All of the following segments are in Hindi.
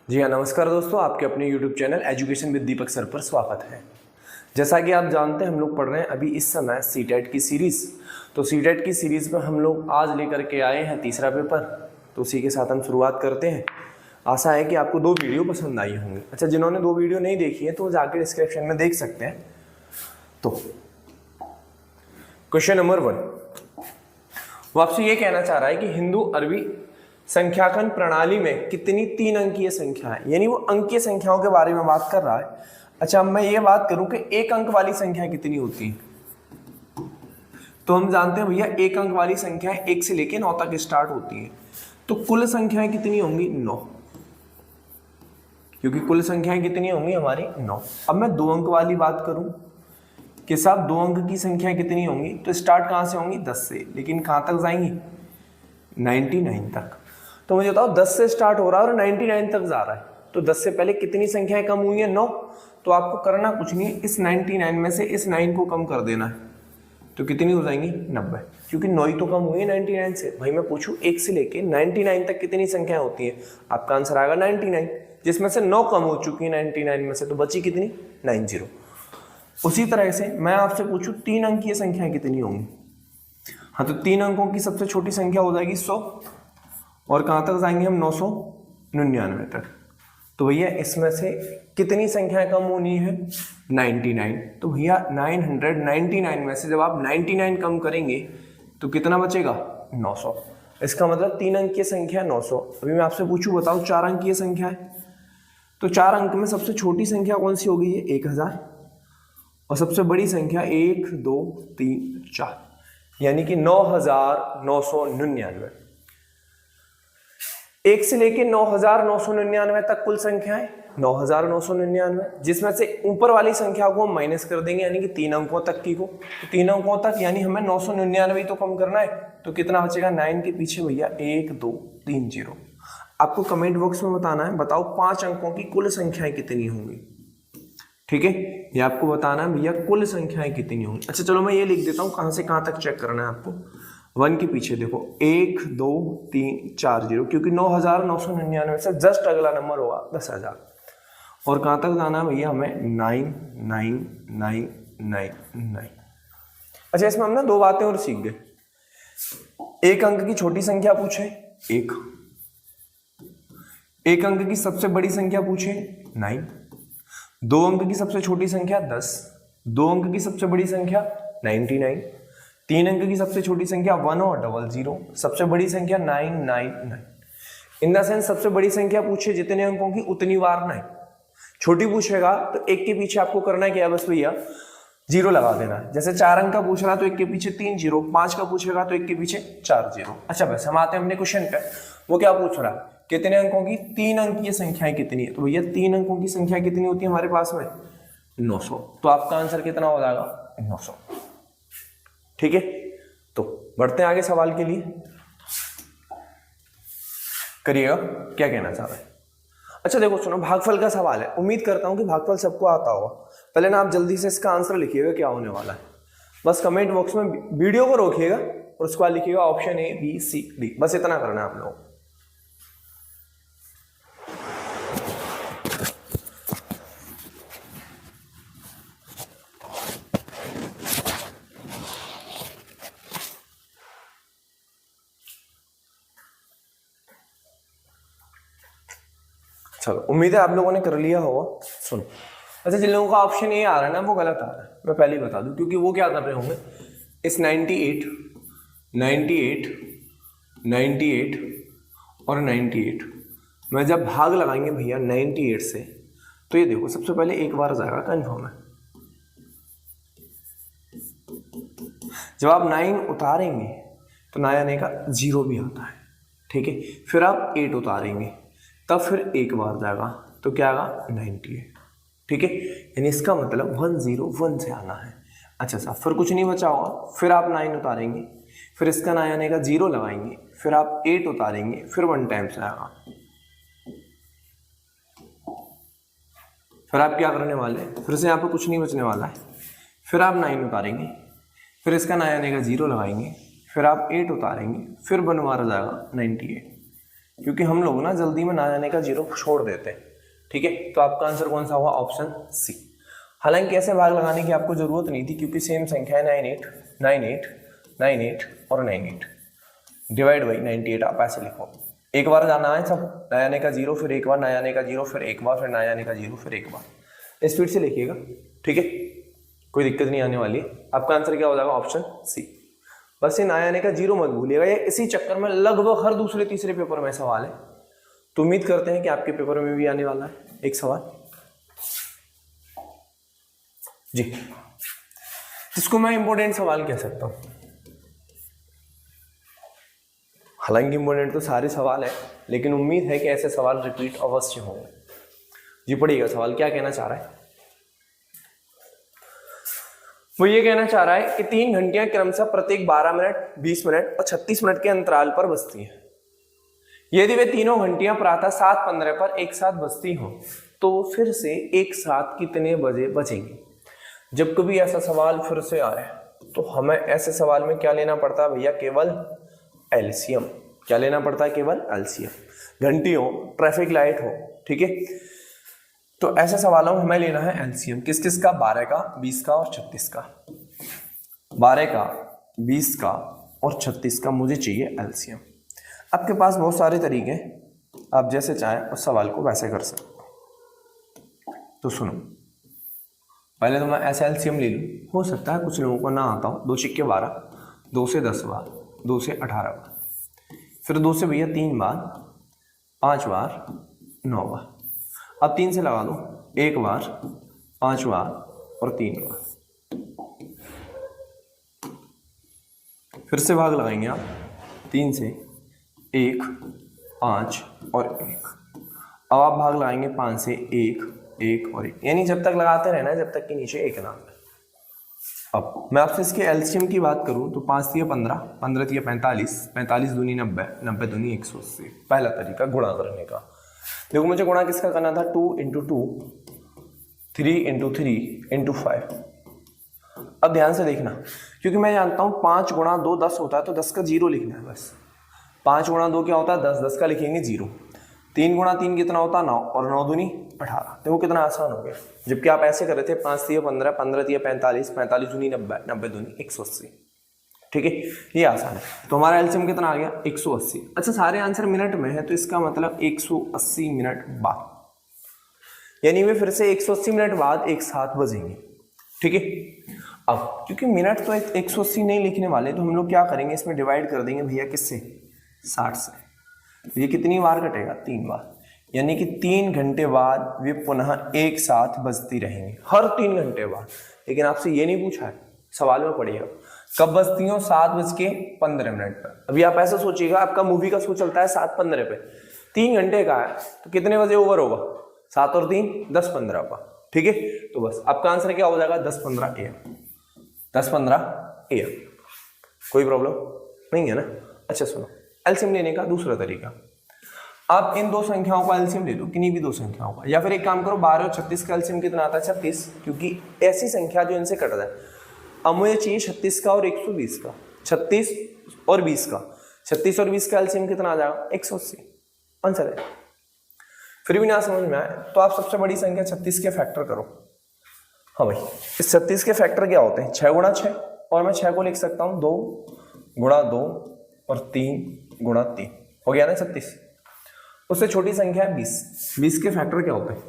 जी हाँ, नमस्कार दोस्तों, आपके अपने YouTube channel education with Deepak sir पर स्वागत है। जैसा कि आप जानते हैं, हम लोग पढ़ रहे हैं अभी इस समय सीटेट की सीरीज़। तो सीटेट की सीरीज़ में हम लोग आज लेकर के आए हैं तीसरा पेपर। तो उसी के साथ हम शुरुआत करते हैं। आशा है कि आपको 2 वीडियो पसंद आई होंगी। अच्छा, जिन्होंने 2 वीडियो नहीं देखी है तो जाकर डिस्क्रिप्शन में देख सकते हैं। तो क्वेश्चन नंबर 1, वो आपसे ये कहना चाह रहा है कि हिंदू अरबी संख्याकन प्रणाली में कितनी 3 अंकीय संख्या है, यानी वो अंकीय संख्याओं के बारे में बात कर रहा है। अच्छा, अब मैं ये बात करूं कि 1 अंक वाली संख्या कितनी होती है, तो हम जानते हैं भैया 1 अंक वाली संख्या 1 से लेकर 9 तक स्टार्ट होती है। तो कुल संख्याएं कितनी होंगी? 9, क्योंकि कुल संख्याएं कितनी होंगी हमारी? 9। अब मैं 2 अंक वाली बात करूं कि साहब 2 अंक की संख्या कितनी होंगी, तो स्टार्ट कहां से होंगी? 10 से, लेकिन कहां तक जाएंगी? 99 तक। तो मुझे बताओ 10 से स्टार्ट हो रहा है और 99 तक जा रहा है, तो 10 से पहले कितनी संख्याएं कम हुई है? 9। तो आपको करना कुछ नहीं, इस 99 में से इस 9 को कम कर देना है, तो कितनी हो जाएंगी? 90, क्योंकि 9 ही तो कम हुई है 99 से। भाई मैं पूछूं 1 से लेके 99 तक कितनी संख्याएं होती है, आपका आंसर आएगा 99, जिसमें से 9 कम हो चुकी है 99 में से, तो बची कितनी? 90। उसी तरह से मैं आपसे पूछूं 3 अंकीय संख्याएं कितनी होंगी, हाँ तो 3 अंकों की सबसे छोटी संख्या हो जाएगी 100, और कहां तक जाएंगे हम? 999 तक। तो भैया इसमें से कितनी संख्याएं कम होनी है? 99। तो भैया 999 में से जब आप 99 कम करेंगे तो कितना बचेगा? 900। इसका मतलब 3 अंकीय संख्या 900। अभी मैं आपसे पूछूं, बताओ 4 अंकीय संख्या है, तो 4 अंक में सबसे छोटी संख्या कौन सी होगी? 1000, और सबसे बड़ी संख्या 1 2 3 4, यानी कि 9999। 1 से लेके 9999 तक कुल संख्याएं 9999, जिसमें से ऊपर वाली संख्या को हम माइनस कर देंगे, यानी कि 3 अंकों तक की को। तो 3 अंकों तक यानी हमें 999 तो कम करना है, तो कितना बचेगा? 9 के पीछे भैया 1 2 3 0। आपको कमेंट बॉक्स में बताना है, बताओ 5 अंकों की कुल संख्याएं कितनी होंगी। ठीक है, ये आपको बताना है भैया कुल संख्याएं कितनी होंगी। अच्छा चलो मैं ये लिख देता हूं, कहां से कहां तक चेक करना है आपको। 1 के पीछे देखो 1 2 3 4 0, क्योंकि 9999 से जस्ट अगला नंबर होगा 10,000। और कहां तक जाना है भैया हमें? 999999। अच्छा, इसमें हम ना 2 बातें और सीख गए। 1 अंक की छोटी संख्या पूछे 1 अंक की सबसे बड़ी संख्या पूछे 9, 2 अंक की सबसे छोटी संख्या 10, 2 अंक की सबसे बड़ी संख्या 99, 3 अंक की सबसे छोटी संख्या 1 और 00, सबसे बड़ी संख्या 999। इन द सेंस सबसे बड़ी संख्या पूछे जितने अंकों की उतनी बार 9, छोटी पूछेगा तो 1 के पीछे आपको करना है क्या? बस भैया 0 लगा देना है। जैसे 4 अंक का पूछ रहा तो 1 के पीछे 3 0, 5 का पूछेगा तो 1 के पीछे 4 0। अच्छा बस हम आते हैं अपने क्वेश्चन पे। वो क्या पूछ रहा है? कितने अंकों की 3 अंकीय संख्याएं कितनी है? तो भैया 3 अंकों की संख्या कितनी होती है हमारे पास में? 900। तो आपका आंसर कितना हो जाएगा? 900। ठीक है, तो बढ़ते हैं आगे सवाल के लिए। करिएगा क्या कहना चाह रहे हैं। अच्छा देखो सुनो, भागफल का सवाल है। उम्मीद करता हूं कि भागफल सबको आता होगा। पहले ना आप जल्दी से इसका आंसर लिखिएगा क्या होने वाला है। बस कमेंट बॉक्स में वीडियो को रोकिएगा और उसके बाद लिखिएगा option A B C D। बस इतना करना है आप लोगों को। चलो, उम्मीद है आप लोगों ने कर लिया होगा। सुनो, अच्छा जिन लोगों का ऑप्शन ए आ रहा है ना वो गलत आ रहा है, मैं पहले ही बता दूं, क्योंकि वो क्या कर रहे होंगे, इस 98 98 98 और 98 में जब भाग लगाएंगे भैया 98 से, तो ये देखो सबसे पहले एक बार जाएगा, कन्फर्म है। जब आप 9 उतारेंगे तो 9 आने का 0 भी आता है। ठीक है, फिर आप 8 उतारेंगे तब फिर एक बार जाएगा, तो क्या आएगा? 98। ठीक है, यानी इसका मतलब 101 से आना है। अच्छा साहब, फिर कुछ नहीं बचा होगा। फिर आप 9 उतारेंगे, फिर इसका 9 आने का 0 लगाएंगे, फिर आप 8 उतारेंगे, फिर 1 टाइम से आएगा। फिर आप क्या करने वाले हैं? फिर से यहाँ पे कुछ नहीं बचने वाला है। फिर आप 9 उतारेंगे, फिर इसका 9 आने का 0 लगाएंगे, फिर आप 8 उतारेंगे, फिर बनवा जाएगा 98। क्योंकि हम लोग ना जल्दी में ना जाने का जीरो छोड़ देते हैं। ठीक है, तो आपका आंसर कौन सा हुआ? Option C. हालांकि ऐसे भाग लगाने की आपको जरूरत नहीं थी क्योंकि सेम संख्या है 98, 98, 98 और 98 डिवाइड बाई 98। आप ऐसे लिखो, एक बार जाना है सब, ना आने का जीरो, फिर एक बार ना आने का जीरो, फिर एक बार, फिर ना आने का जीरो, फिर एक बार। स्पीड से लिखिएगा, ठीक है, कोई दिक्कत नहीं आने वाली है। आपका आंसर क्या हो जाएगा? Option C. बस ये ना आने का जीरो मत भूलिएगा, ये इसी चक्कर में लगभग हर दूसरे तीसरे पेपर में सवाल है, तो उम्मीद करते हैं कि आपके पेपर में भी आने वाला है एक सवाल जी, जिसको मैं इंपॉर्टेंट सवाल कह सकता हूं। हालांकि इंपॉर्टेंट तो सारे सवाल है, लेकिन उम्मीद है कि ऐसे सवाल रिपीट अवश्य होंगे। जी पढ़िएगा सवाल क्या कहना चाह रहा है। वो ये कहना चाह रहा है कि 3 घंटियां क्रमशः प्रत्येक 12 मिनट, 20 मिनट और 36 मिनट के अंतराल पर बजती हैं। यदि वे तीनों घंटियां प्रातः 7:15 पर एक साथ बजती हों तो फिर से एक साथ कितने बजे बजेंगी? जब कभी ऐसा सवाल फिर से आए तो हमें ऐसे सवाल में क्या लेना पड़ता है भैया? केवल एलसीएम। क्या लेना पड़ता है? केवल एलसीएम। घंटी हो, ट्रैफिक लाइट हो, ठीक है, तो ऐसे सवालों में हमें लेना है एलसीएम। किस किस का? 12 का, 20 का और 36 का। 12 का, 20 का और 36 का मुझे चाहिए एलसीएम। आपके पास बहुत सारे तरीके हैं, आप जैसे चाहें उस सवाल को वैसे कर सकते हो। तो सुनो, पहले तो मैं ऐसे एलसीएम ले लूँ, हो सकता है कुछ लोगों को ना आता हो। 2 सिक्के 12, 2 से 10 बार, 2 से 18 बार, फिर 2 से भैया 3 बार, 5 बार, 9 बार। अब 3 से लगा दो, 1 बार, 5 बार और 3 बार। फिर से भाग लगाएंगे आप, 3 से 1, 5 और 1। अब आप भाग लगाएंगे 5 से 1, 1 और 1, यानी जब तक लगाते रहना है जब तक कि नीचे 1 ना आए। अब मैं आपसे इसके एलसीएम की बात करूं तो 5 तिया 15, 15 तिया 45, 45 दूनी 90, 90 दूनी 180। पहला तरीका गुणा करने का। देखो मुझे गुणा किसका करना था? 2 × 2, 3 × 3 × 5। अब ध्यान से देखना, क्योंकि मैं जानता हूं 5 गुणा 2 10 होता है, तो 10 का जीरो लिखना है बस। 5 गुणा 2 क्या होता है? 10, 10 का लिखेंगे जीरो। 3 गुणा 3 कितना होता है? 9 और 9 दूनी 18। देखो कितना आसान हो गया, जबकि आप ऐसे कर रहे थे 5 तिया 15, 15 तिया 45, 45 दूनी 90, 90 दूनी 180। ठीक है, ये आसान है। तो हमारा एलसीएम कितना आ गया? 180। अच्छा, सारे आंसर मिनट में है तो इसका मतलब 180 मिनट बाद, यानी वे फिर से 180 मिनट बाद एक साथ बजेंगे। ठीक है, अब क्योंकि मिनट तो 180 नहीं लिखने वाले, तो हम लोग क्या करेंगे, इसमें डिवाइड कर देंगे भैया किससे? 60 से। ये कितनी बार कटेगा? 3 बार, यानी कि 3 घंटे बाद वे पुनः एक साथ बजती रहेंगी, हर 3 घंटे बाद। लेकिन आपसे ये नहीं पूछा है, सवाल में पढ़िएगा कब बजती हो? 7:15 पर। अभी आप ऐसा सोचिएगा, आपका मूवी का शो चलता है 7:15 पे, 3 घंटे का है, तो कितने बजे ओवर होगा? 7 और 3 10:15 का। ठीक है, तो बस आपका आंसर क्या हो जाएगा? 10:15 AM। 10:15 AM। कोई प्रॉब्लम नहीं है ना? अच्छा सुनो, एलसीएम लेने का दूसरा तरीका, आप इन 2 संख्याओं का एलसीएम ले लो, किन्हीं भी 2 संख्याओं का, या फिर एक काम करो 12 और 36 का एलसीएम कितना आता है? 36, क्योंकि ऐसी संख्या जो इनसे कट जाए। अब मुझे चाहिए 36 का और 120 का, 36 और 20 का। 36 और 20 का एलसीएम कितना आ जाएगा? 180। आंसर है। फिर भी ना समझ में आए तो आप सबसे बड़ी संख्या 36 के फैक्टर करो। हाँ भाई, इस 36 के फैक्टर क्या होते हैं? 6 गुणा 6, और मैं 6 को लिख सकता हूँ 2 गुणा 2 और 3 गुणा 3, हो गया ना 36। उससे छोटी संख्या है 20। 20 के फैक्टर क्या होते हैं?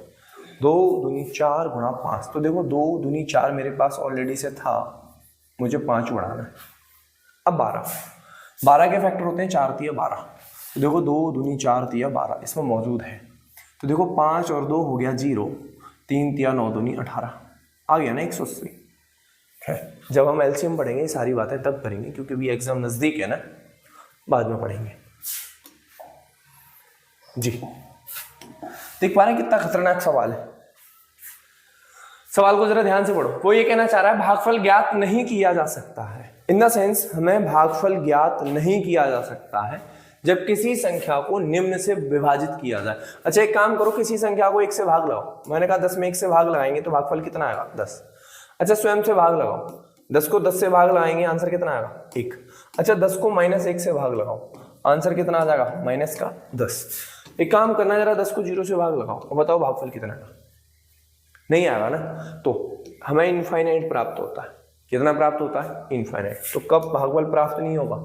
2 दूनी 4 गुणा 5। तो देखो 2 दूनी 4 मेरे पास ऑलरेडी से था, मुझे 5 बढ़ाना है। अब 12 के फैक्टर होते हैं 4 तिया 12। तो देखो 2 दूनी 4 तिया 12 इसमें मौजूद है। तो देखो 5 और 2 हो गया 0, 3 तिया 9 दूनी 18, आ गया ना 180। जब हम एलसीएम पढ़ेंगे सारी बातें तब करेंगे, क्योंकि भी एग्जाम नजदीक है ना, बाद में पढ़ेंगे जी। देख पा रहे हैं कितना खतरनाक सवाल है? सवाल को जरा ध्यान से पढ़ो। वो ये कहना चाह रहा है भागफल ज्ञात नहीं किया जा सकता है। इन द सेंस हमें भागफल ज्ञात नहीं किया जा सकता है जब किसी संख्या को निम्न से विभाजित किया जाए। अच्छा एक काम करो, किसी संख्या को 1 से भाग लगाओ। मैंने कहा 10 में 1 से भाग लगाएंगे तो भागफल कितना आएगा? 10। अच्छा स्वयं से भाग लगाओ, 10 को 10 से भाग लगाएंगे, आंसर कितना आएगा? 1। अच्छा 10 को -1 से भाग लगाओ, आंसर कितना आ जाएगा माइनस का 10। एक काम करना, जरा 10 को 0 से भाग लगाओ और बताओ भागफल कितना का। नहीं आएगा ना, तो हमें इनफाइनाइट प्राप्त होता है। कितना प्राप्त होता है? इनफाइनाइट। तो कब भागफल प्राप्त नहीं होगा?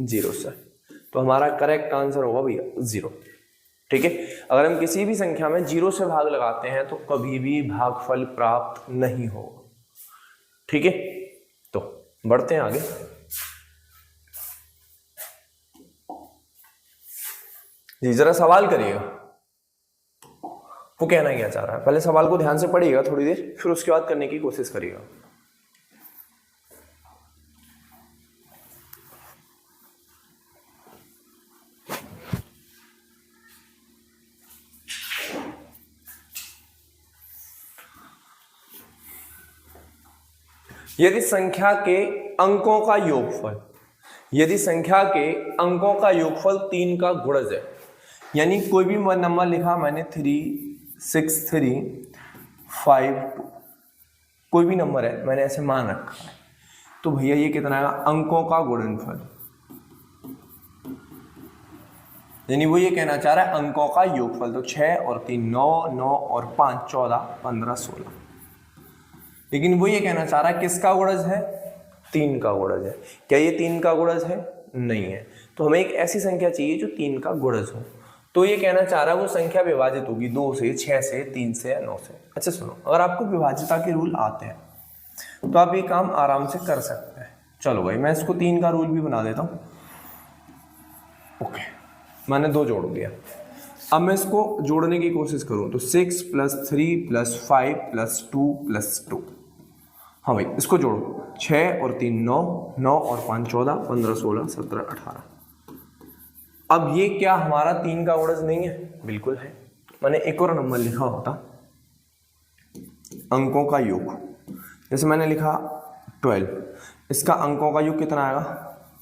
0 से। तो हमारा करेक्ट आंसर होगा भैया 0। ठीक है, अगर हम किसी भी संख्या में 0 से भाग लगाते हैं तो कभी भी भागफल प्राप्त नहीं होगा। ठीक है, तो बढ़ते हैं आगे। जी जरा सवाल करिएगा, वो कहना क्या चाह रहा है। पहले सवाल को ध्यान से पढ़िएगा थोड़ी देर, फिर उसके बाद करने की कोशिश करिएगा। यदि संख्या के अंकों का योगफल, यदि संख्या के अंकों का योगफल 3 का गुणज है, यानी कोई भी नंबर लिखा मैंने 3, 6, 3, 5, 2, कोई भी नंबर है मैंने ऐसे मान रखा है, तो भैया ये कितना है? अंकों का गुणनफल। यानी वो ये कहना चाह रहा है अंकों का योगफल। तो 6 और 3 9, 9 और 5 14, 15, 16। लेकिन वो ये कहना चाह रहा है किसका गुणज है? 3 का गुणज है। क्या ये 3 का गुणज है? नहीं है। तो हमें एक ऐसी संख्या चाहिए जो 3 का गुणज हो। तो ये कहना चाह रहा है वो संख्या विभाजित होगी 2 से, 6 से, 3 से या 9 से। अच्छा सुनो, अगर आपको विभाज्यता के रूल आते हैं तो आप ये काम आराम से कर सकते हैं। चलो भाई मैं इसको 3 का रूल भी बना देता हूँ। ओके, मैंने 2 जोड़ दिया। अब मैं इसको जोड़ने की कोशिश करूँ तो 6 + 3 + 5 + 2 + 2। हाँ भाई इसको जोड़ो, 6 और 3 9, 9 और 5 14, 15 16 17 18। अब ये क्या हमारा 3 का गुणज नहीं है? बिल्कुल है। मैंने एक और नंबर लिखा होता अंकों का योग, जैसे मैंने लिखा 12, इसका अंकों का योग कितना आएगा?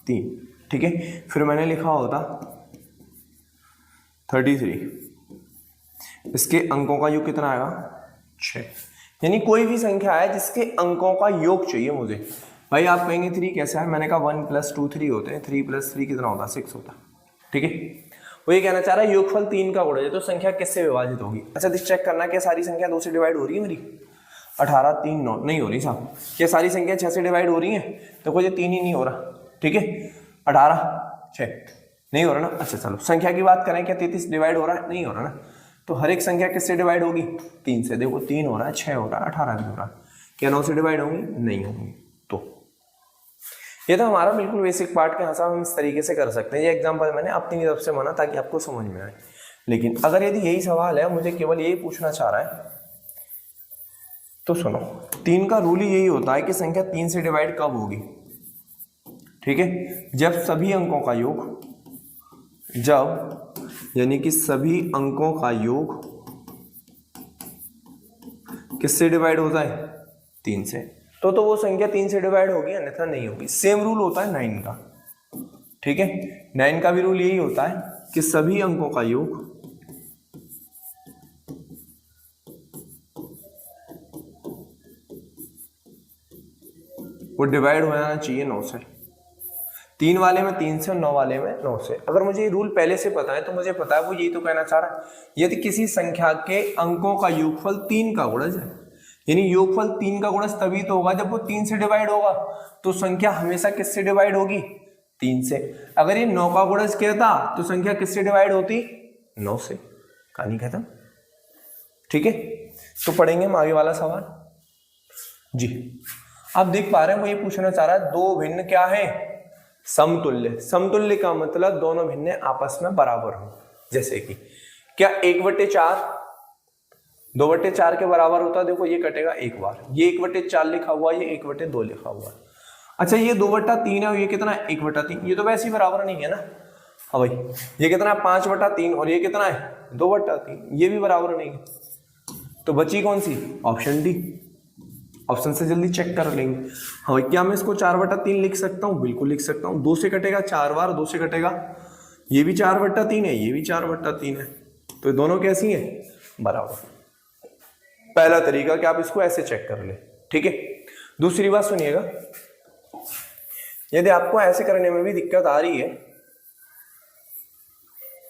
3। ठीक है, फिर मैंने लिखा होता 33, इसके अंकों का योग कितना आएगा? 6। यानी कोई भी संख्या है जिसके अंकों का योग चाहिए मुझे। भाई आप कहेंगे 3 कैसा है? मैंने कहा 1 + 2 3 होते हैं, 3 + 3 कितना होता है? 6 होता है। ठीक है, वो ये कहना चाह रहा है योगफल 3 का गुणज है, तो संख्या किससे विभाजित होगी? अच्छा दिस चेक करना, क्या सारी संख्या 2 से डिवाइड हो रही है मेरी? 18 3 9 नहीं हो रही साहब। क्या सारी संख्या 6 से डिवाइड हो रही है? तो कोई 3 ही नहीं हो रहा। ठीक है, 18 6 नहीं हो रहा ना। अच्छा चलो संख्या की बात करें, क्या 33 डिवाइड हो रहा है? नहीं हो रहा ना। तो हर एक संख्या किससे डिवाइड होगी? 3 से। देखो 3 हो रहा है, 6 हो रहा है, 18 भी हो रहा है। क्या 9 से डिवाइड होंगी? नहीं होंगी। तो ये तो हमारा बिल्कुल बेसिक पार्ट के हिसाब हम इस तरीके से कर सकते हैं। ये एग्जांपल मैंने अपनी तरफ से माना ताकि आपको समझ में आए। लेकिन अगर यदि यही सवाल है, मुझे केवल यही पूछना चाह रहा है, तो सुनो 3 का रूल ही यही होता है कि संख्या 3 से डिवाइड कब होगी? ठीक है, जब सभी अंकों का योग, जब यानी कि सभी अंकों का योग किससे डिवाइड होता है? 3 से। तो वो संख्या 3 से डिवाइड होगी, अन्यथा नहीं होगी। सेम रूल होता है 9 का। ठीक है, 9 का भी रूल यही होता है कि सभी अंकों का योग वो डिवाइड हो जाना चाहिए 9 से। 3 वाले में 3 से और 9 वाले में 9 से। अगर मुझे ये रूल पहले से पता है तो मुझे पता है वो यही तो कहना चाह रहा है। यदि किसी संख्या के अंकों का योगफल 3 का गुणज है, यानी योगफल 3 का गुणज तभी तो होगा जब वो 3 से डिवाइड होगा। तो संख्या हमेशा किससे डिवाइड होगी? 3 से। अगर ये 9 का गुणज कहता तो संख्या किससे डिवाइड होती? 9 से। कहानी खत्म। ठीक है, तो पढ़ेंगे हम आगे वाला सवाल। जी आप देख पा रहे हैं वो ये पूछना चाह रहा है दो भिन्न क्या है? समतुल्य। समतुल्य का मतलब दोनों भिन्न आपस में बराबर हो। जैसे कि क्या 1/4 2/4 के बराबर होता है? देखो ये कटेगा एक बार, ये 1/4 लिखा हुआ, ये 1/2 लिखा हुआ। अच्छा ये 2/3 है और ये कितना है? 1/3। ये तो वैसे ही बराबर नहीं है ना। हाँ भाई ये कितना है? 5/3 और ये कितना है? 2/3। ये भी बराबर नहीं है। तो बची कौन सी? Option D. ऑप्शन से जल्दी चेक कर लेंगे। हाँ भाई क्या मैं इसको 4/3 लिख सकता हूँ? बिल्कुल लिख सकता हूँ। 2 से कटेगा 4 बार, 2 से कटेगा, ये भी 4/3 है, ये भी 4/3 है। तो दोनों कैसी हैं? बराबर। पहला तरीका कि आप इसको ऐसे चेक कर ले। ठीक है, दूसरी बात सुनिएगा, यदि आपको ऐसे करने में भी दिक्कत आ रही है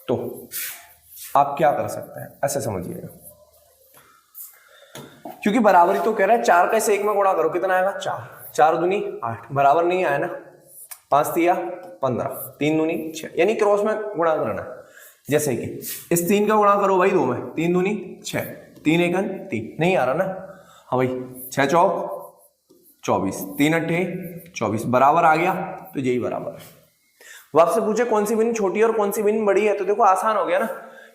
तो आप क्या कर सकते हैं, ऐसे समझिएगा, क्योंकि बराबरी तो कह रहा है 4 का इसे 1 में गुणा करो, कितना आएगा 4, 4 दूनी 8, बराबर नहीं आया ना, 5 दिया 15, 3 दूनी 6, यानी क्रॉस में गुणा करना है। जैसे कि इस 3 का गुणा करो भाई 2 में, 3 दूनी 6, 3 एकन 3, नहीं आ रहा ना, हाँ भाई 6 चौक 24, 3 अट्ठे 24, बराबर आ गया, तो यही बराबर है। वो आपसे पूछे कौन सी भिन्न छोटी है और कौन सी भिन्न बड़ी है, तो देखो आसान हो गया ना,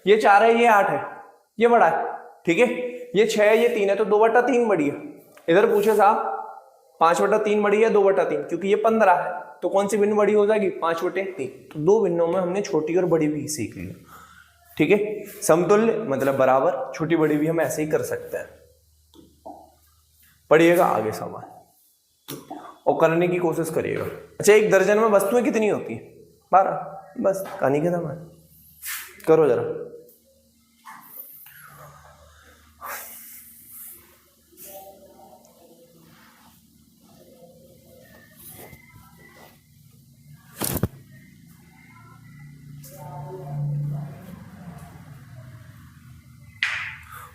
ये 4 है, ये 8 है, ये बड़ा है, ठीक है, ये 6 है, ये 3 है, तो 2/3 बड़ी है। इधर पूछे साहब 5/3 बड़ी है, 2/3, क्योंकि ये 15 है, तो कौन सी भिन्न बड़ी हो जाएगी 5/3। तो 2 भिन्नों में हमने छोटी और बड़ी भी सीख लिया, ठीक है। समतुल्य मतलब बराबर, छोटी बड़ी भी हम ऐसे ही कर सकते हैं। पढ़िएगा आगे सवाल और करने की कोशिश करिएगा। अच्छा, 1 दर्जन में वस्तुएं कितनी होती है? 12, बस कहानी खत्म है। करो जरा।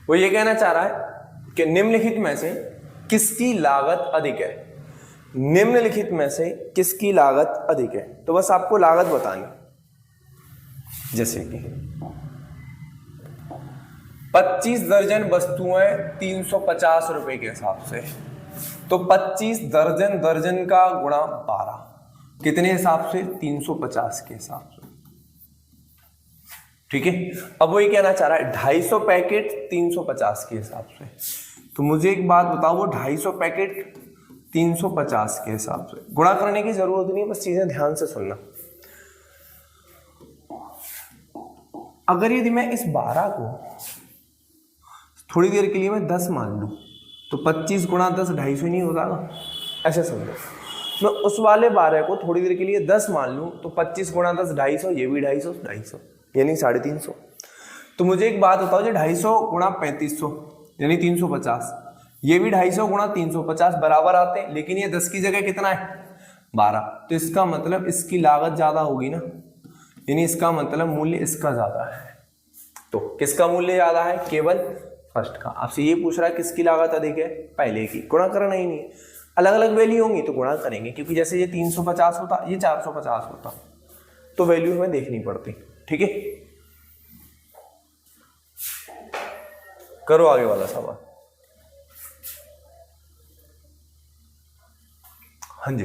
वो ये कहना चाह रहा है कि निम्नलिखित में से किसकी लागत अधिक है, निम्नलिखित में से किसकी लागत अधिक है, तो बस आपको लागत बतानी। जैसे कि 25 दर्जन वस्तुएं 350 रुपए के हिसाब से, तो 25 दर्जन, दर्जन का गुणा 12, कितने हिसाब से 350 के हिसाब से, ठीक है। अब वो ये कहना चाह रहा है 250 पैकेट 350 के हिसाब से, तो मुझे एक बात बताओ, वो 250 पैकेट 350 के हिसाब से, गुणा करने की जरूरत नहीं, बस चीजें ध्यान से सुनना। अगर यदि मैं इस 12 को थोड़ी देर के लिए मैं 10 मान लूं, तो 25 गुणा 10 250 नहीं हो जाएगा, ऐसे समझो। मैं उस वाले 12 को थोड़ी देर के लिए 10 मान लूं, तो 25 गुणा 10 250, ये भी 250, 250 यानी 350। तो मुझे एक बात बताओ, जो 250 गुणा 3500 यानी 350, ये भी 250 गुणा 350 बराबर आते हैं, लेकिन ये 10 की जगह कितना है 12, तो इसका मतलब इसकी लागत ज्यादा होगी ना, यानी इसका मतलब मूल्य इसका ज्यादा है। तो किसका मूल्य ज्यादा है? केवल फर्स्ट का। आपसे ये पूछ रहा है किसकी लागत अधिक है? पहले की। गुणा करना ही नहीं है, अलग अलग वैल्यू होंगी तो गुणा करेंगे, क्योंकि जैसे ये 350 होता, ये 450 होता, तो वैल्यू हमें देखनी पड़ती, ठीक है। करो आगे वाला सवाल। हाँ जी,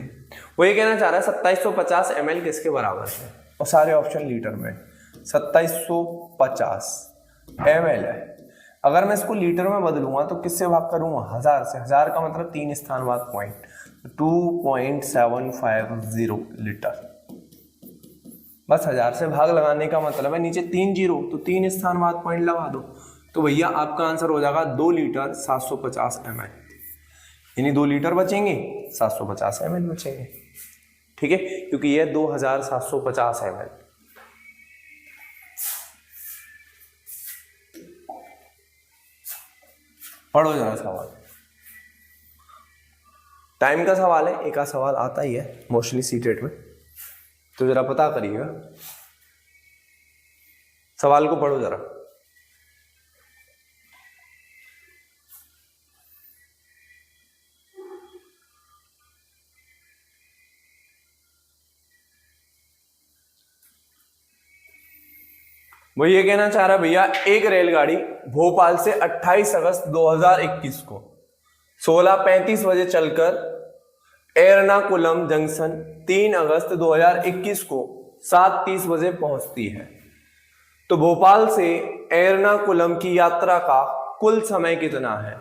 वो ये कहना चाह रहा है 2750 ml किसके बराबर है, और सारे ऑप्शन लीटर में। 2750 ml है, अगर मैं इसको लीटर में बदलूंगा तो किससे भाग करूंगा? 1000 से। 1000 का मतलब 3 स्थान बाद पॉइंट, 2.750 लीटर। बस 1000 से भाग लगाने का मतलब है नीचे 3 जीरो, तो 3 स्थान बाद पॉइंट लगा दो, तो भैया आपका आंसर हो जाएगा 2 लीटर 750 ml, यानी 2 लीटर बचेंगे, 750 ml बचेंगे, ठीक है, क्योंकि ये 2750 ml। पढ़ो जरा सवाल, टाइम का सवाल है, एक आध सवाल आता ही है मोस्टली सीटेट में, तो जरा पता करिएगा, सवाल को पढ़ो जरा। वो ये कहना चाह रहा है भैया, एक रेलगाड़ी भोपाल से 28 अगस्त 2021 को 16:35 बजे चलकर एर्नाकुलम जंक्शन 3 अगस्त 2021 को 7:30 बजे पहुंचती है, तो भोपाल से एर्नाकुलम की यात्रा का कुल समय कितना है?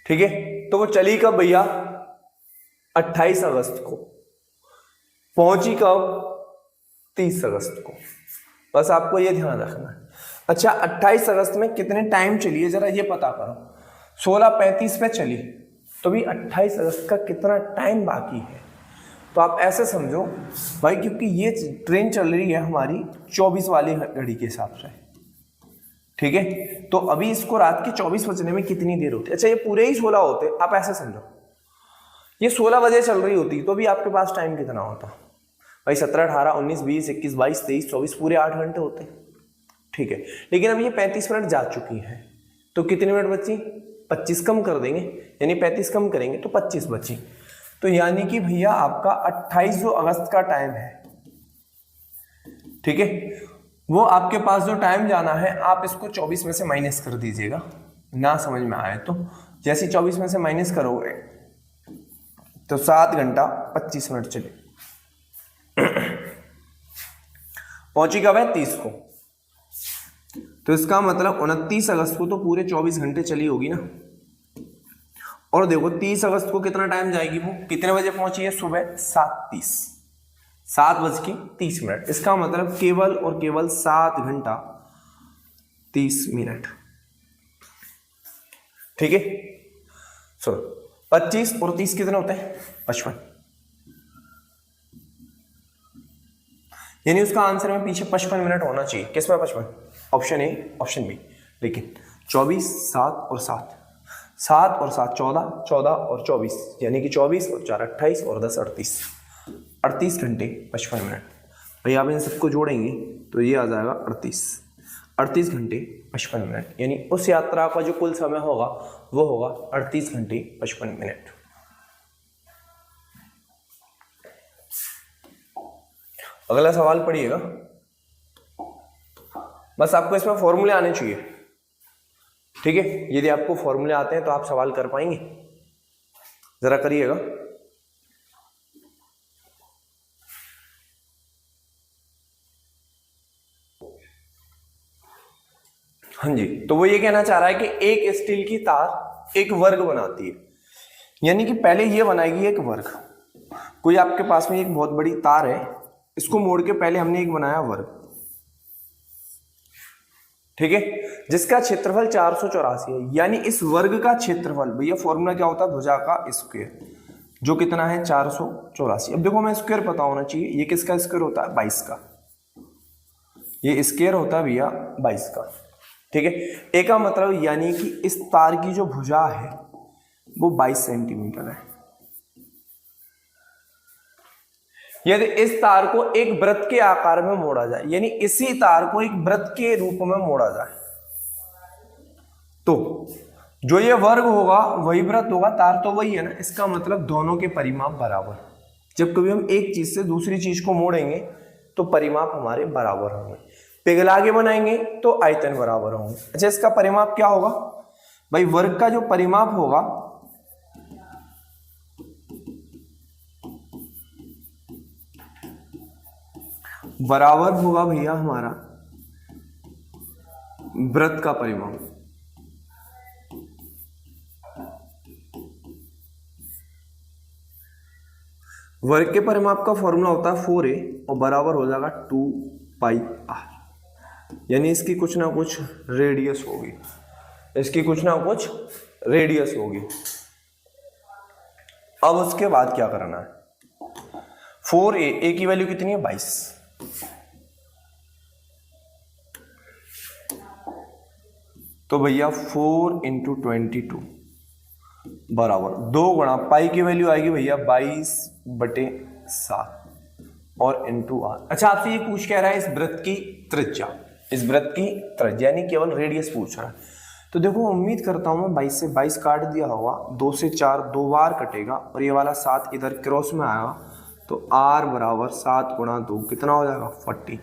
ठीक है, तो वो चली कब भैया? 28 अगस्त को, पहुंची कब? 30 अगस्त को। बस आपको ये ध्यान रखना है। अच्छा, 28 अगस्त में कितने टाइम चली है जरा ये पता करो। 16:35 पे चली, तो भी 28 अगस्त का कितना टाइम बाकी है? तो आप ऐसे समझो भाई, क्योंकि ये ट्रेन चल रही है हमारी 24 वाली घड़ी के हिसाब से, ठीक है, तो अभी इसको रात के 24 बजने में कितनी देर होती है? अच्छा, ये पूरे ही 16 होते, आप ऐसे समझो, ये 16 बजे चल रही होती तो भी आपके पास टाइम कितना होता? भाई 17, 18, 19, 20, 21, 22, 23, 24 पूरे 8 घंटे होते हैं, ठीक है। लेकिन अब ये 35 मिनट जा चुकी हैं, तो कितने मिनट बची? 25 कम कर देंगे, यानी 35 कम करेंगे तो 25 बची। तो यानी कि भैया आपका 28 जो अगस्त का टाइम है, ठीक है, वो आपके पास जो टाइम जाना है, आप इसको 24 में से माइनस कर दीजिएगा, ना समझ में आए तो। जैसे 24 में से माइनस करोगे तो 7 घंटा 25 मिनट चले। पहुंची कब है? 30 को। तो इसका मतलब 29 अगस्त को तो पूरे 24 घंटे चली होगी ना। और देखो 30 अगस्त को कितना टाइम जाएगी, वो कितने बजे पहुंची है? सुबह 7:30, 7:30। इसका मतलब केवल और केवल 7 घंटा 30 मिनट, ठीक है। सो 25 और 30 कितने होते हैं? 55। यानी उसका आंसर में पीछे 55 मिनट होना चाहिए। किसमें 55? Option A, option B. लेकिन 24, 7 और 7, 7 और 7 14, 14 और 24, यानी कि 24 और 4 28 और 10 38, 38 घंटे 55 मिनट। भाई आप इन सबको जोड़ेंगे तो ये आ जाएगा 38 घंटे 55 मिनट। यानी उस यात्रा का जो कुल समय होगा वो होगा 38 घंटे 55 मिनट। अगला सवाल पढ़िएगा। बस आपको इसमें फॉर्मूले आने चाहिए, ठीक है। यदि आपको फॉर्मूले आते हैं तो आप सवाल कर पाएंगे, जरा करिएगा। हाँ जी, तो वो ये कहना चाह रहा है कि एक स्टील की तार एक वर्ग बनाती है, यानी कि पहले ये बनाएगी एक वर्ग। कोई आपके पास में एक बहुत बड़ी तार है, इसको मोड़ के पहले हमने एक बनाया वर्ग, ठीक है, जिसका क्षेत्रफल 484 है। यानी इस वर्ग का क्षेत्रफल, भैया फॉर्मूला क्या होता है? भुजा का स्क्वायर, जो कितना है? 484। अब देखो हमें स्क्वायर पता होना चाहिए। ये किसका स्क्वायर होता है? 22 का। ये स्क्वायर होता है भैया 22 का, ठीक है। एक का मतलब यानी कि इस तार की जो भुजा है वो 22 सेंटीमीटर है। यदि इस तार को एक वृत्त के आकार में मोड़ा जाए, यानी इसी तार को एक वृत्त के रूप में मोड़ा जाए, तो जो ये वर्ग होगा वही वृत्त होगा, तार तो वही है ना। इसका मतलब दोनों के परिमाप बराबर। जब कभी हम एक चीज से दूसरी चीज को मोड़ेंगे तो परिमाप हमारे बराबर होंगे। पिघला के बनाएंगे तो आयतन बराबर होंगे। अच्छा, इसका परिमाप क्या होगा? भाई वर्ग का जो परिमाप होगा बराबर होगा भैया हमारा वृत्त का परिमाप। वर्ग के परिमाप का फॉर्मूला होता है 4a और बराबर हो जाएगा 2πr। यानी इसकी कुछ ना कुछ रेडियस होगी, इसकी कुछ ना कुछ रेडियस होगी। अब उसके बाद क्या करना है? 4a, a की वैल्यू कितनी है? 22। तो भैया 4 × 22 बराबर 2 गुणा पाई की वैल्यू आएगी भैया 22/7 और इंटू आर। अच्छा, आपसे ये पूछ कह रहा है इस वृत्त की त्रिज्या, इस वृत्त की त्रिज्या यानी केवल रेडियस पूछ रहा है। तो देखो उम्मीद करता हूं मैं 22 से 22 काट दिया होगा, 2 से 4 2 बार कटेगा और ये वाला 7 इधर क्रॉस में आएगा, तो r बराबर 7 × 2 कितना हो जाएगा? 14।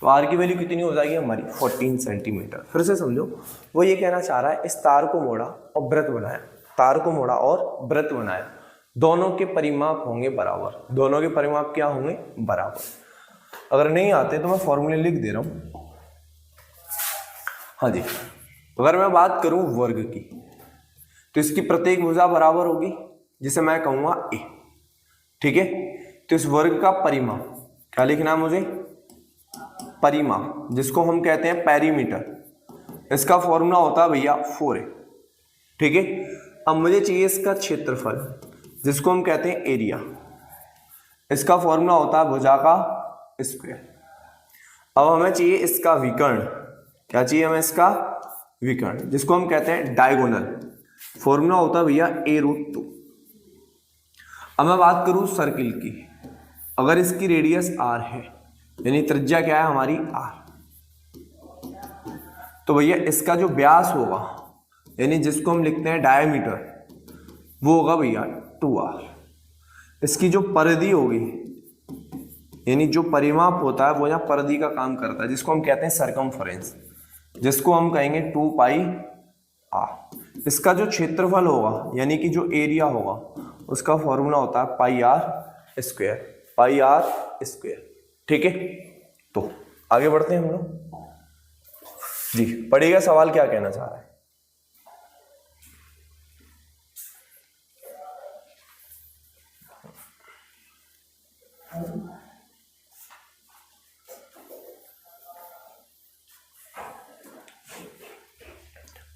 तो r की वैल्यू कितनी हो जाएगी हमारी? 14 सेंटीमीटर। फिर से समझो, वो ये कहना चाह रहा है इस तार को मोड़ा और वृत्त बनाया, तार को मोड़ा और वृत्त बनाया, दोनों के परिमाप होंगे बराबर। दोनों के परिमाप क्या होंगे? बराबर। अगर नहीं आते तो मैं फॉर्मूले लिख दे रहा हूं। हाँ जी, अगर मैं बात करूं वर्ग की, तो इसकी प्रत्येक भुजा बराबर होगी, जिसे मैं कहूंगा a, ठीक है। तो इस वर्ग का परिमाप क्या लिखना है मुझे? परिमाप, जिसको हम कहते हैं पेरीमीटर। इसका फॉर्मूला होता है भैया 4a, ठीक है। अब मुझे चाहिए इसका क्षेत्रफल, जिसको हम कहते हैं एरिया। इसका फॉर्मूला होता है भुजा का स्क्वायर। अब हमें चाहिए इसका विकर्ण। क्या चाहिए हमें? इसका विकर्ण, जिसको हम कहते हैं डायगोनल। फॉर्मूला होता है भैया a√2। अब मैं बात करूं सर्किल की, अगर इसकी रेडियस r है, यानी त्रिज्या क्या है हमारी r, तो भैया इसका जो व्यास होगा, यानी जिसको हम लिखते हैं डायमीटर, वो होगा भैया 2r। इसकी जो परिधि होगी, यानी जो परिमाप होता है वो यहाँ परिधि का काम करता है, जिसको हम कहते हैं सरकमफरेंस, जिसको हम कहेंगे 2 पाई r। इसका जो क्षेत्रफल होगा, यानी कि जो एरिया होगा, उसका फॉर्मूला होता है पाई r स्क्वायर, पाई r स्क्वायर। ठीक है, तो आगे बढ़ते हैं हम लोग जी। पढ़िएगा सवाल क्या कहना चाह रहा है।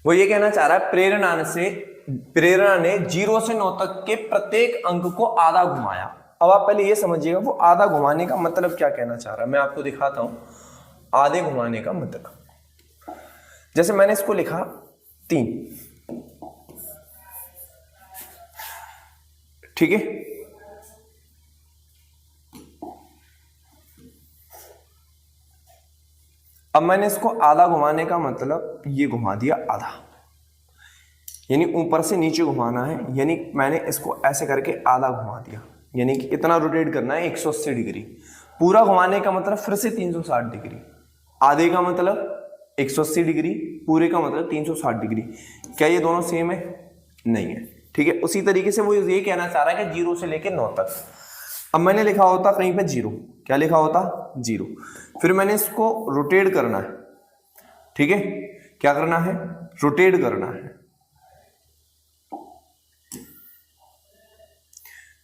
वो ये कहना चाह रहा है प्रेरणा ने 0 से 9 तक के प्रत्येक अंक को आधा घुमाया। अब आप पहले ये समझिएगा वो आधा घुमाने का मतलब क्या कहना चाह रहा है। मैं आपको दिखाता हूं आधे घुमाने का मतलब। जैसे मैंने इसको लिखा 3, ठीक है, अब मैंने इसको आधा घुमाने का मतलब ये घुमा दिया आधा, यानी ऊपर से नीचे घुमाना है, यानी मैंने इसको ऐसे करके आधा घुमा दिया, यानी कि इतना रोटेट करना है 180 डिग्री। पूरा घुमाने का मतलब फिर से 360 डिग्री, आधे का मतलब 180 डिग्री, पूरे का मतलब 360 डिग्री। क्या ये दोनों सेम है? नहीं है। ठीक है, उसी तरीके से वो ये कहना चाह रहा है कि 0 से लेकर 9 तक। अब मैंने लिखा होता कहीं पे 0, क्या लिखा होता 0, फिर मैंने इसको रोटेट करना है। ठीक है, क्या करना है? रोटेट करना है।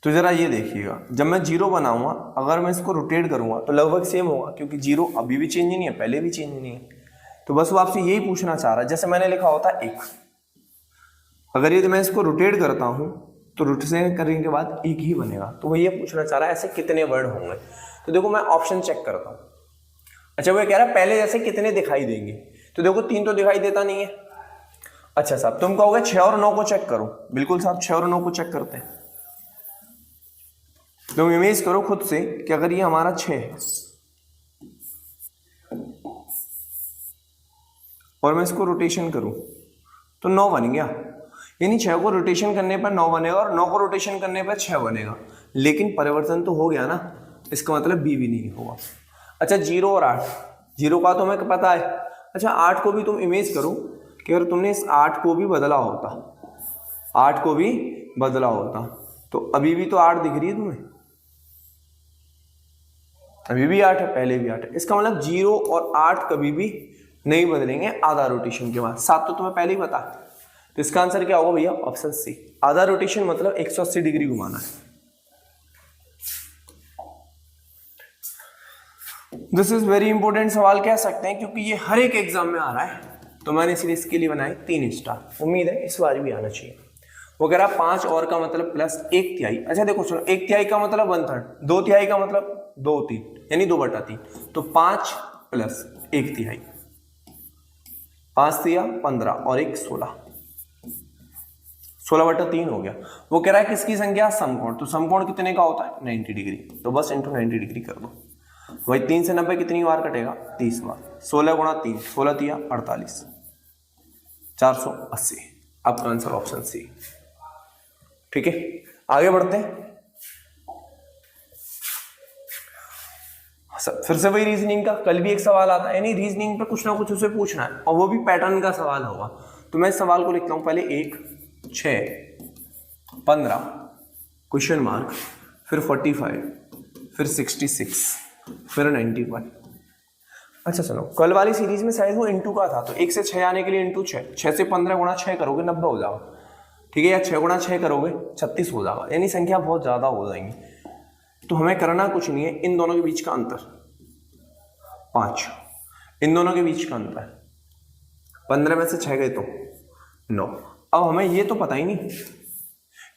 तो जरा ये देखिएगा, जब मैं 0 बनाऊंगा, अगर मैं इसको रोटेट करूंगा तो लगभग सेम होगा, क्योंकि 0 अभी भी चेंज नहीं है, पहले भी चेंज नहीं है। तो बस वो आपसे यही पूछना चाह रहा है। जैसे मैंने लिखा होता 1, अगर ये मैं इसको रोटेट करता हूं तो रोटेशन करने के बाद 1 ही बनेगा। तो वो ये पूछना चाह रहा है ऐसे कितने वर्ड होंगे। तो देखो मैं ऑप्शन चेक करता हूं। अच्छा, वो कह रहा है पहले जैसे कितने दिखाई देंगे, तो देखो 3 तो दिखाई देता नहीं है। अच्छा साहब, तुम कहोगे 6 और 9 को चेक करो। बिल्कुल साहब, 6 और 9 को चेक करते हैं। तुम इमेज करो खुद से कि अगर ये हमारा 6 है और मैं इसको रोटेशन करूं तो 9 बन गया, यानी 6 को रोटेशन करने पर 9 बनेगा और 9 को रोटेशन करने पर 6 बनेगा। लेकिन परिवर्तन तो हो गया ना, इसका मतलब बी भी नहीं होगा। अच्छा, 0 और 8, 0 का तो हमें पता है। अच्छा, 8 को भी तुम इमेज करो कि अगर तुमने इस 8 को भी बदला होता, 8 को भी बदला होता, तो अभी भी तो 8 दिख रही है तुम्हें, अभी भी 8 है, पहले भी 8 है। इसका मतलब 0 और 8 कभी भी नहीं बदलेंगे आधा रोटेशन के बाद। 7 तो तुम्हें पहले ही पता है। तो इसका आंसर क्या होगा भैया? Option C. आधा रोटेशन मतलब 180 डिग्री घुमाना है। दिस इज वेरी इंपॉर्टेंट सवाल कह सकते हैं, क्योंकि ये हर एक एग्जाम में आ रहा है, तो मैंने इसलिए इसके लिए बनाए 3 स्टार। उम्मीद है इस बार भी आना चाहिए। वो कह रहा 5 और का मतलब प्लस 1/3। अच्छा देखो सुनो, 1/3 का मतलब 1/3, 2/3 का मतलब 2/3, यानी 2/3। तो 5 प्लस 1/3, 5 तिया 15 और 1 16, 16/3 हो गया। वो कह रहा है किसकी संख्या? समकोण। तो समकोण कितने का होता है? 90 डिग्री। तो बस इंटू 90 डिग्री कर दो। वही 3 से 90 कितनी बार कटेगा? 30 बार। 16 गुणा 3, 16 तिया 48, 480। आपका आंसर ऑप्शन सी। ठीक है, आगे बढ़ते हैं। फिर से वही रीजनिंग का, कल भी एक सवाल आता है, यानी रीजनिंग पे कुछ ना कुछ उसे पूछना है, और वो भी पैटर्न का सवाल होगा। तो मैं इस सवाल को लिखता हूं पहले 1, 6, 15 क्वेश्चन मार्क, फिर 45, फिर 66, फिर 91। अच्छा सुनो, कल वाली सीरीज में शायद वो इंटू का था, तो 1 से 6 आने के लिए इंटू 6, 6 से 15 गुणा 6 करोगे 90 हो जाएगा। ठीक है, या 6 गुणा 6 करोगे 36 हो जाएगा, यानी संख्या बहुत ज्यादा हो जाएंगी। तो हमें करना कुछ नहीं है, इन दोनों के बीच का अंतर 5, इन दोनों के बीच का अंतर 15 में से 6 गए तो 9। अब हमें ये तो पता ही नहीं,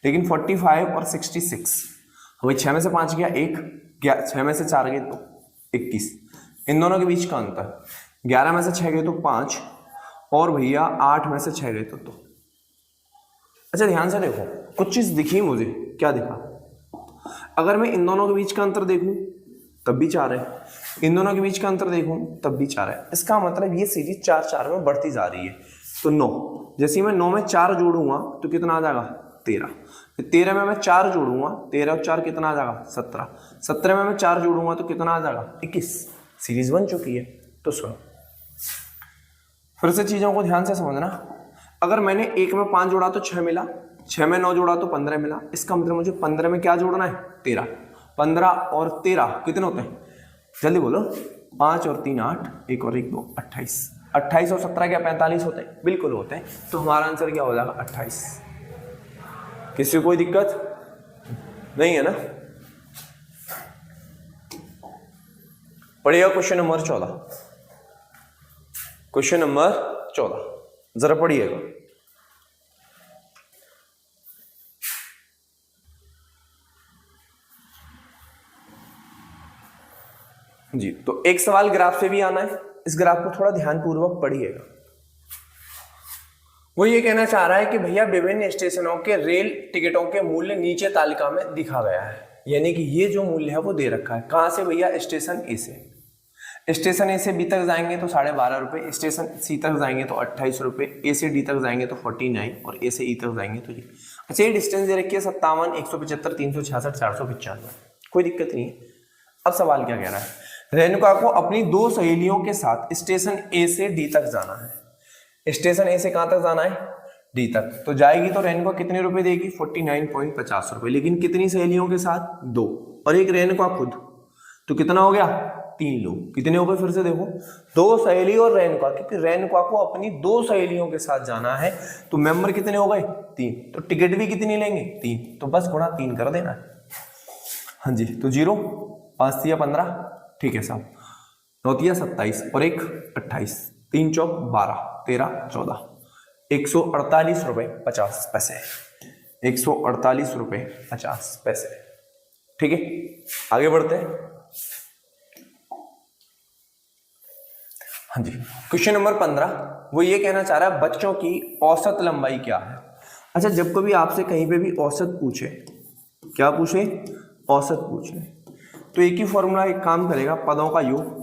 लेकिन 45 और 66, हमें 6 में से 5 गया 1, 6 में से 4 गए तो 21, इन दोनों के बीच का अंतर 11 में से 6 गए तो 5, और भैया 8 में से 6 गए तो 2। अच्छा ध्यान से देखो, कुछ चीज दिखी मुझे, क्या दिखा? अगर मैं इन दोनों के बीच का अंतर देखूं तब भी 4 है, इन दोनों के बीच का अंतर देखूं तब भी 4 है। इसका मतलब ये सीरीज 4 4 में बढ़ती जा रही है। तो 9, जैसे मैं 9 में 4 जोड़ूंगा तो कितना आ जाएगा 13, 13 में मैं 4 जोड़ूंगा, 13 और 4 कितना आ जाएगा 17, 17 में मैं 4 जोड़ूंगा तो कितना आ जाएगा 21। सीरीज बन चुकी है। तो सुनो फिर से चीजों को ध्यान से समझना। अगर मैंने 1 में 5 जोड़ा तो 6 मिला, 6 में 9 जोड़ा तो 15 मिला। इसका मतलब मुझे 15 में क्या जोड़ना है 13, 15 और 13 कितने होते हैं जल्दी बोलो, 5 और 3 8, 1 और 1 2 28, 28 और 17 क्या 45 होते हैं, बिल्कुल होते हैं। तो हमारा आंसर क्या हो जाएगा 28। किसी को कोई दिक्कत नहीं है ना? पढ़िएगा क्वेश्चन नंबर 14, क्वेश्चन नंबर 14 जरा पढ़िएगा। जी तो एक सवाल ग्राफ से भी आना है, इस ग्राफ को थोड़ा ध्यानपूर्वक पढ़िएगा। वो ये कहना चाह रहा है कि भैया विभिन्न स्टेशनों के रेल टिकटों के मूल्य नीचे तालिका में दिखा गया है, यानी कि ये जो मूल्य है वो दे रखा है। कहां से भैया? स्टेशन ए से। स्टेशन ए से बी तक जाएंगे तो 12.5 रुपए, स्टेशन सी तक जाएंगे तो 28 रुपए, ए से डी तक जाएंगे तो 49 और ए से ई तक जाएंगे तो ये। अच्छा ये डिस्टेंस दे रखी है 57, 175, 366, 495, कोई दिक्कत नहीं है। अब सवाल क्या कह रहा है? रेणुका को अपनी 2 सहेलियों के साथ स्टेशन ए से डी तक जाना है। स्टेशन ए से कहां तक जाना है? डी तक। तो जाएगी तो रेणुका कितने रुपए देगी? 49.50 रुपए। लेकिन कितनी सहेलियों के साथ? 2, और एक रेणुका खुद, तो कितना हो गया? 3 लोग। कितने हो गए फिर से देखो? 2 सहेली और रेणुका, क्योंकि रेणुका को अपनी 2 सहेलियों के साथ जाना है। तो मेंबर कितने हो गए? 3। तो टिकट भी कितनी लेंगे? 3। तो बस गुणा 3 कर देना है। हाँ जी, तो 0, 5 या 15, ठीक है साहब, 9 या 27 और 1 28, 3 चौक 12, 13 14, 148 रुपए 50 पैसे, 148 रुपए 50 पैसे। ठीक है, आगे बढ़ते हैं। हाँ जी, क्वेश्चन नंबर 15 वो ये कहना चाह रहा है बच्चों की औसत लंबाई क्या है। अच्छा, जब कभी आपसे कहीं पे भी औसत पूछे, क्या पूछे? औसत पूछे, तो एक ही फॉर्मूला एक काम करेगा, पदों का योग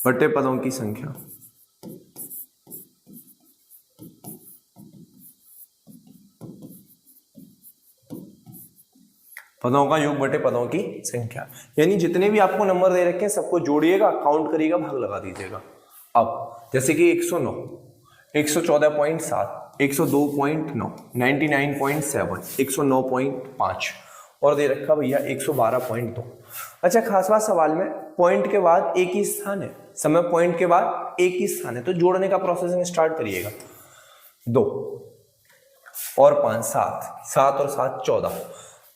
बटे पदों की संख्या। पदों का योग बटे पदों की संख्या, यानी जितने भी आपको नंबर दे रखे हैं सबको जोड़िएगा, काउंट करिएगा, भाग लगा दीजिएगा। अब जैसे कि 109, 114.7, 102.9, 99.7, 109.5 और दे रखा भैया 112.2। अच्छा, खास बात सवाल में पॉइंट के बाद एक ही स्थान है, समय पॉइंट के बाद एक ही स्थान है, तो जोड़ने का प्रोसेसिंग स्टार्ट करिएगा। 2 और 5 7, 7 और 7 14,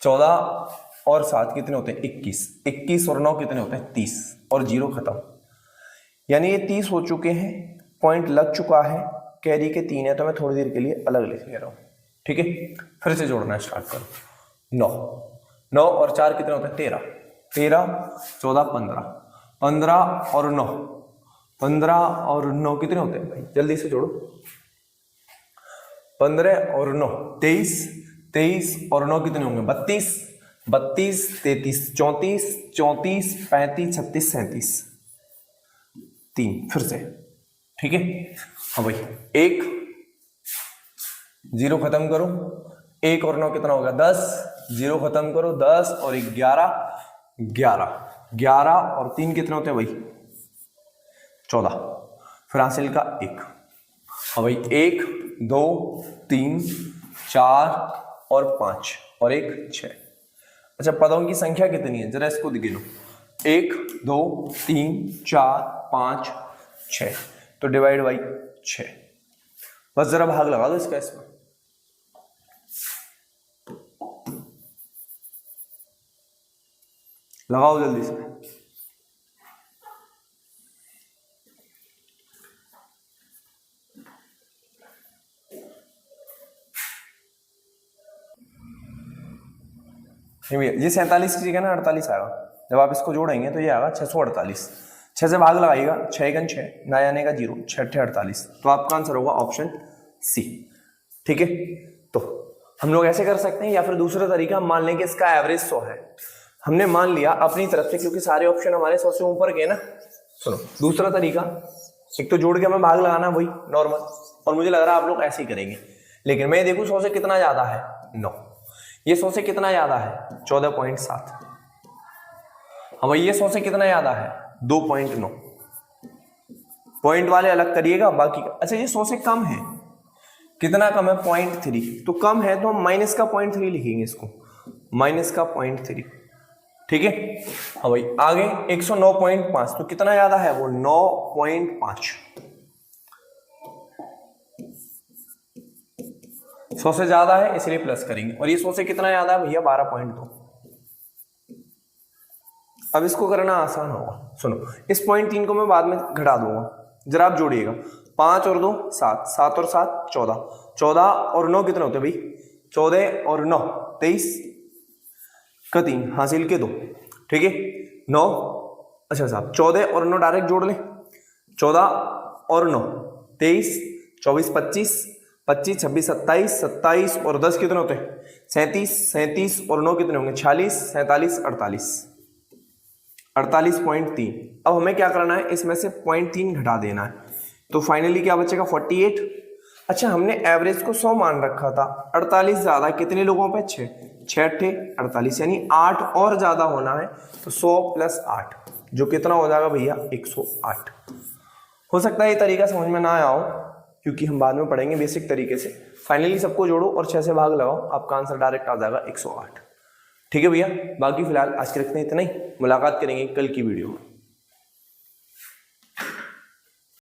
14 और 7 कितने होते हैं? 21, 21 और 9 कितने होते हैं? 30 और 0 खत्म, यानी ये 30 हो चुके हैं, पॉइंट लग चुका है, कैरी के 3 है, तो मैं थोड़ी देर के लिए अलग लिख ले रहा हूं। ठीक है, फिर से जोड़ना स्टार्ट करो। 9 और 4 कितने होते हैं? 13, 13 14 15, 15 और 9, 15 और 9 कितने होते हैं भाई? जल्दी से जोड़ो। 15 और 9 23, 23 और 9 कितने होंगे? 32, 32 33 34, 34 35 36 37, 3 फिर से। ठीक है, हाँ भाई, 1 0 खत्म करो, 1 और 9 कितना होगा? 10, 0 खत्म करो, 10 और 1 11, 11, 11 और 3 कितने होते हैं भाई? 14, फिर हासिल का 1। हाँ भाई, 1 2 3 4 और 5 और 1 6। अच्छा, पदों की संख्या कितनी है? जरा इसको गिनो। 1 2 3 4 5 6, तो डिवाइड बाई 6। बस जरा भाग लगा दो इसका, इसमें लगाओ जल्दी से। ये 47 की जगह ना 48 आएगा, जब आप इसको जोड़ेंगे तो ये आएगा 648। 6 से भाग लगाइएगा, 6 × 6 ना आने का 0, 6 × 48, तो आपका आंसर होगा ऑप्शन सी। ठीक है, तो हम लोग ऐसे कर सकते हैं, या फिर दूसरा तरीका, मान लें कि इसका एवरेज 100 है, हमने मान लिया अपनी तरफ से, क्योंकि सारे ऑप्शन हमारे 100 से ऊपर के ना। सुनो दूसरा तरीका, एक तो जोड़ के हमें भाग लगाना वही नॉर्मल, और मुझे लग रहा है आप लोग ऐसे ही करेंगे, लेकिन मैं देखूं 100 से कितना ज्यादा है 9, ये 100 से कितना ज्यादा है 14.7, हाँ भाई ये 100 से कितना ज्यादा है 2.9, पॉइंट वाले अलग करिएगा बाकी का। अच्छा ये 100 से कम है, कितना कम है 0.3, तो कम है तो हम माइनस का 0.3 लिखेंगे इसको, माइनस का 0.3, ठीक है। हाँ भाई आगे 109.5, तो कितना ज्यादा है वो 9.5, 100 से ज्यादा है इसलिए प्लस करेंगे, और ये 100 से कितना ज्यादा है भैया 12.2। अब इसको करना आसान होगा, सुनो इस 0.3 को मैं बाद में घटा दूंगा, जरा आप जोड़िएगा, 5 और 2 7, 7 और 7 14, 14 और 9 कितने होते भाई 14 और 9 23 का 3 हासिल के 2, ठीक है 9, अच्छा साहब 14 और 9 डायरेक्ट जोड़ ले, 14 और 9 23, 24 25, 25 26 27, 27 और 10 कितने होते हैं 37, 37 और 9 कितने होंगे 46, 47 48, 48.3। अब हमें क्या करना है, इसमें से 0.3 घटा देना है, तो फाइनली क्या बचेगा 48। अच्छा हमने एवरेज को 100 मान रखा था, 48 ज्यादा कितने लोगों पे 6 थे 48, यानी 8 और ज्यादा होना है, तो 100 + 8 जो कितना हो जाएगा भैया 108। हो सकता है ये तरीका समझ में ना आया हो, क्योंकि हम बाद में पढ़ेंगे बेसिक तरीके से। फाइनली सबको जोड़ो और 6 से भाग लगाओ, आपका आंसर डायरेक्ट आ जाएगा 108, ठीक है भैया। बाकी फिलहाल आज के रखते हैं इतना ही, मुलाकात करेंगे कल की वीडियो में।